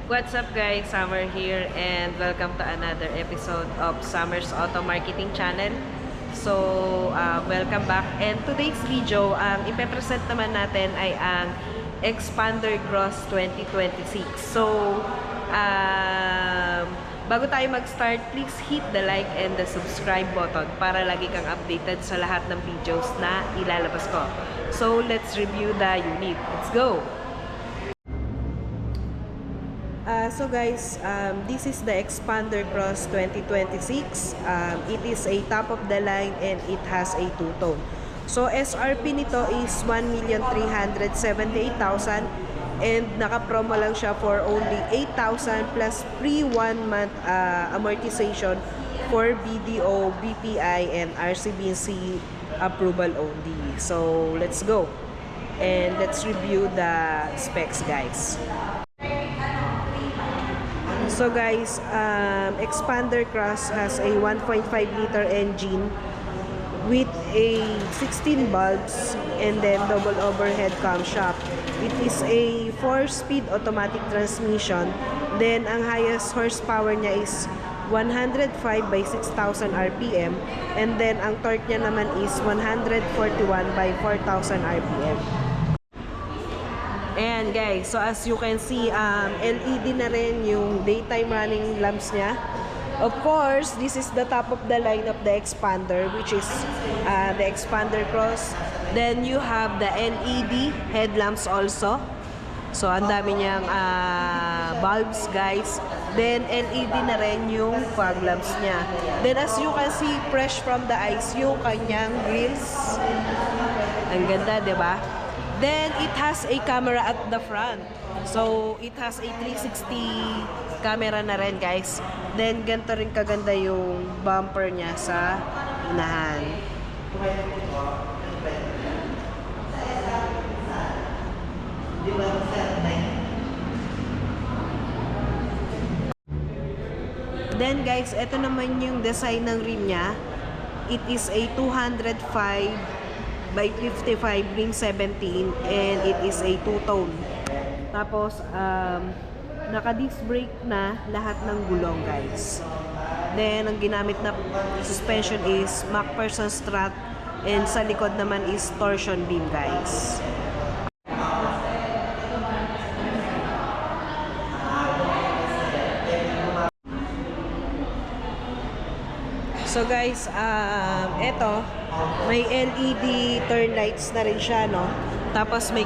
What's up guys, Summer here and welcome to another episode of Summer's Auto Marketing Channel. So, welcome back. And today's video, ang ipepresent naman natin ay ang Expander Cross 2026. So, bago tayo mag-start, please hit the like and the subscribe button para lagi kang updated sa lahat ng videos na ilalabas ko. So, let's review the unit. Let's go! So guys, this is the Expander Cross 2026. It is a top of the line and it has a two-tone. So SRP nito is 1,378,000 and naka-promo lang siya for only 8,000 plus free 1 month amortization for BDO, BPI and RCBC approval only. So let's go and let's review the specs, guys. So guys, Expander Cross has a 1.5 liter engine with a 16 bulbs and then double overhead camshaft. It is a 4-speed automatic transmission. Then ang highest horsepower niya is 105 by 6,000 RPM and then ang torque niya naman is 141 by 4,000 RPM. Ayan guys, so as you can see, LED na rin yung daytime running lamps niya. Of course, this is the top of the line of the Expander, which is the Expander Cross. Then you have the LED headlamps also. So ang dami niyang bulbs guys. Then LED na rin yung fog lamps niya. Then as you can see, fresh from the eyes yung kanyang grills. Ang ganda, 'di ba? Then, it has a camera at the front. So, it has a 360 camera na rin, guys. Then, ganito rin kaganda yung bumper niya sa unahan. Then, guys, ito naman yung design ng rim niya. It is a 205 by 55 ring 17 and it is a two-tone. Tapos naka-disc brake na lahat ng gulong, guys. Then ang ginamit na suspension is MacPherson strut and sa likod naman is torsion beam, guys. So guys, eto, may LED turn lights na rin siya, no? Tapos may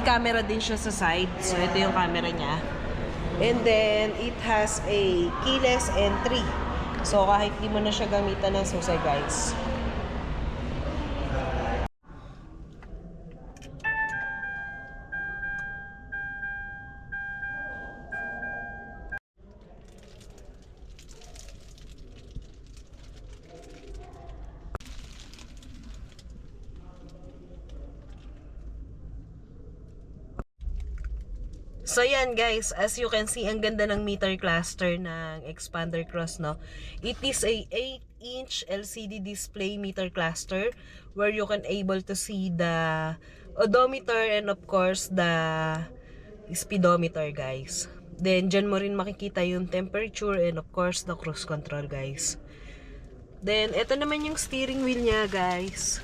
camera din siya sa side. So ito yung camera niya. And then it has a keyless entry. So kahit di mo na siya gamitan ng susay, guys. So yan guys, as you can see, ang ganda ng meter cluster ng Expander Cross, no? It is a 8-inch LCD display meter cluster where you can able to see the odometer and of course the speedometer, guys. Then dyan mo rin makikita yung temperature and of course the cruise control, guys. Then ito naman yung steering wheel niya, guys.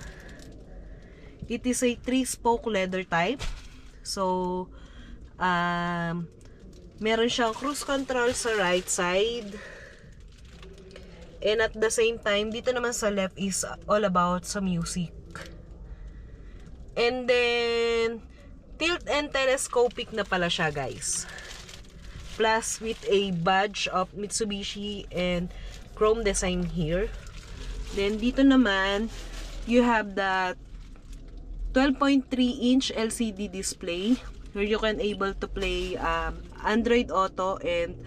It is a 3-spoke leather type. So meron siyang cruise control sa right side and at the same time dito naman sa left is all about sa music. And then tilt and telescopic na pala siya, guys, plus with a badge of Mitsubishi and chrome design here. Then dito naman you have the 12.3-inch LCD display where you can able to play Android Auto and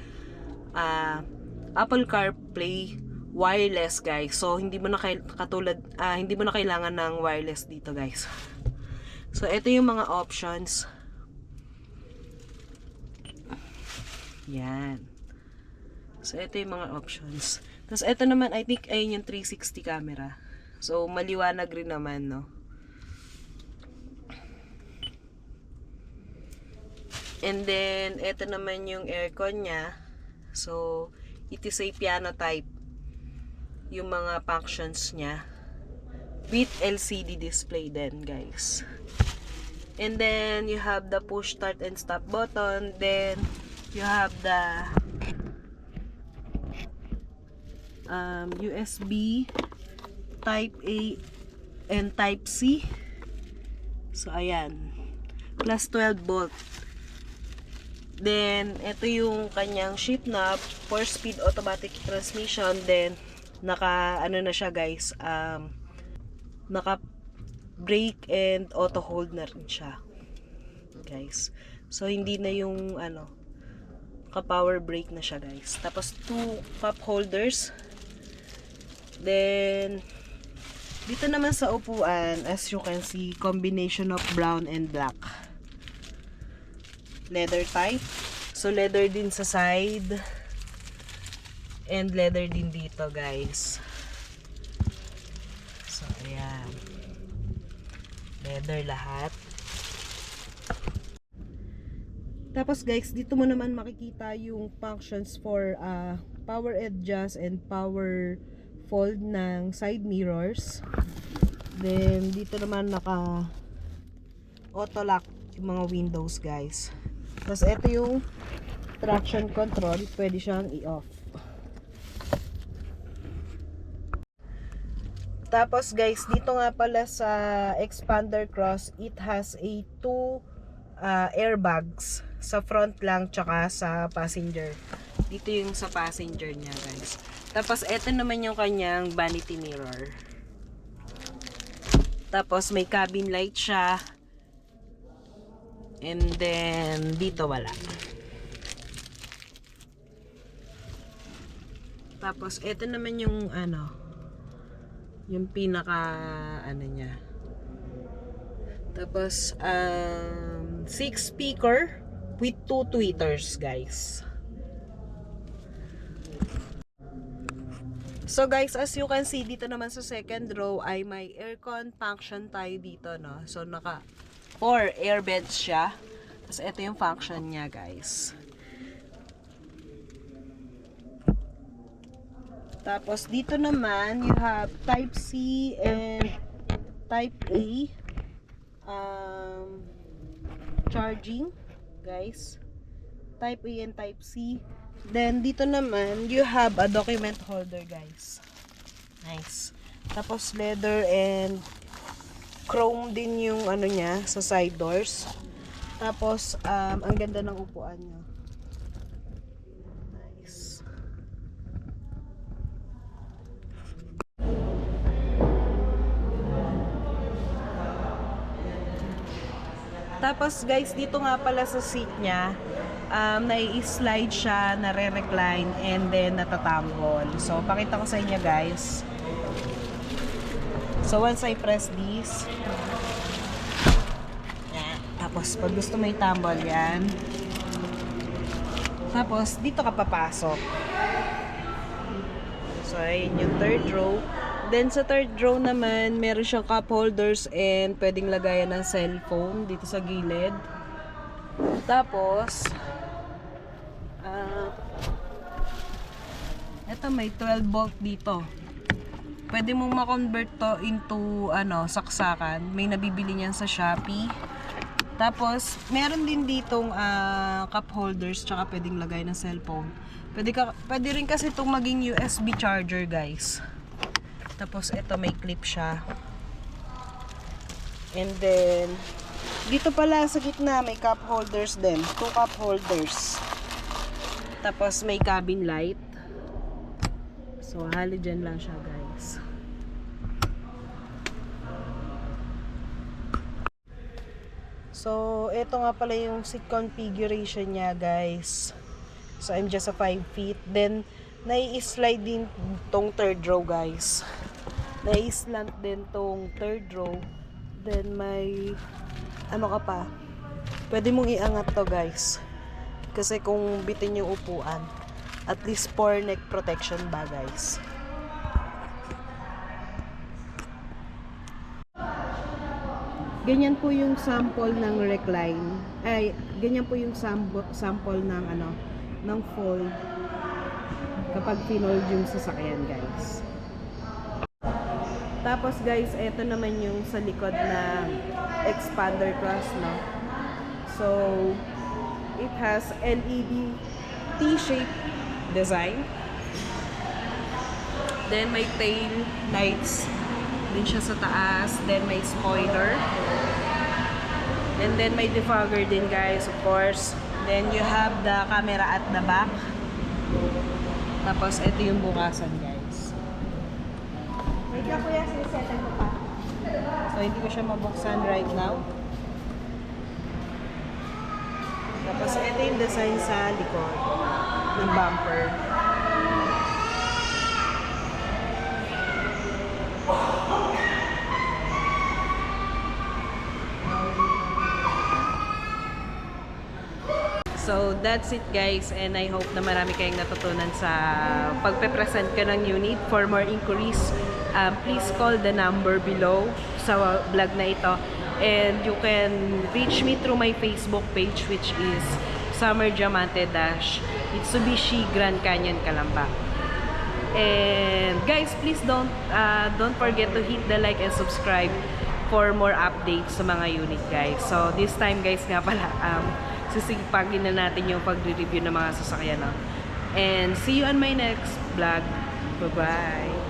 Apple CarPlay wireless, guys. So hindi mo na hindi mo na kailangan ng wireless dito, guys. So ito yung mga options. Yan. So ito yung mga options. Tapos ito naman, I think ayun yung 360 camera. So maliwanag rin naman, no? And then, ito naman yung aircon niya. So, it is a piano type. Yung mga functions niya. With LCD display din, guys. And then, you have the push start and stop button. Then, you have the USB Type A and Type C. So, ayan. Plus 12 volt. Then, ito yung kanyang shift knob. 4-speed automatic transmission. Then, ano na siya, guys. Naka brake and auto hold na rin siya, guys. So hindi na yung ka-power brake na siya, guys. Tapos 2 cup holders. Then dito naman sa upuan, as you can see, combination of brown and black. Leather type. So leather din sa side and leather din dito, guys. So ayan. Leather lahat. Tapos guys, dito mo naman makikita yung functions for power adjust and power fold ng side mirrors. Then dito naman naka auto lock yung mga windows, guys. Tapos ito yung traction control, pwede siyang i-off. Tapos guys, dito nga pala sa Expander Cross, it has a 2 airbags sa front lang tsaka sa passenger. Dito yung sa passenger niya, guys. Tapos ito naman yung kanyang vanity mirror. Tapos may cabin light siya. And then dito wala. Tapos ito naman yung yung pinaka niya. Tapos 6 speaker with 2 tweeters, guys. So guys, as you can see dito naman sa second row ay may aircon function tayo dito, no. So naka 4 airbeds siya. Tapos ito yung function niya, guys. Tapos dito naman you have type C and type A charging, guys. Type A and type C. Then dito naman you have a document holder, guys. Nice. Tapos leather and chrome din yung niya sa side doors. Tapos ang ganda ng upuan niya. Tapos guys, dito nga pala sa seat niya, nai-slide siya, nare-recline, and then natatambol. So, pakita ko sa inyo, guys. So, once I press this, yan. Tapos, pag gusto mo itambol, yan. Tapos, dito ka papasok. So, ayun yung third row. Then sa third row naman, meron siyang cup holders and pwedeng lagayan ng cellphone dito sa gilid. Tapos, eto may 12 volt dito. Pwede mong ma-convert to into saksakan. May nabibili niyan sa Shopee. Tapos, meron din ditong cup holders tsaka pwedeng lagay ng cellphone. Pwede rin kasi itong maging USB charger, guys. Tapos ito may clip siya. And then dito pala sa gitna may cup holders din. 2 cup holders. Tapos may cabin light. So halogen lang siya, guys. So ito nga pala yung seat configuration niya, guys. So I'm just a 5 feet. Then nai-slide din tong third row, guys. Nai-slant din tong third row. Then may ka pa. Pwede mong iangat to, guys. Kasi kung bitin yung upuan, at least for neck protection ba, guys. Ganyan po yung sample ng recline. Ay, ganyan po yung sample ng ano, ng fold kapag pinold yung sasakyan, guys. Tapos guys, ito naman yung sa likod ng expander cross, no? So, it has LED T-shaped design. Then may tail lights din siya sa taas. Then may spoiler. And then may defogger din, guys, of course. Then you have the camera at the back. Tapos ito yung bukasan, guys. Wait lang kuya, sinisetan ko pa. So hindi ko siya mabuksan right now. Tapos ito yung design sa likod ng bumper. So, that's it guys, and I hope na marami kayong natutunan sa pagpe-present ka ng unit. For more inquiries, please call the number below sa vlog na ito. And you can reach me through my Facebook page, which is Summer Diamante Mitsubishi Grand Canyon Calamba. And guys, please don't forget to hit the like and subscribe for more updates sa mga unit, guys. So, this time guys nga pala, sisipagin na natin yung pagre-review ng mga sasakyan. No? And see you on my next vlog. Bye-bye!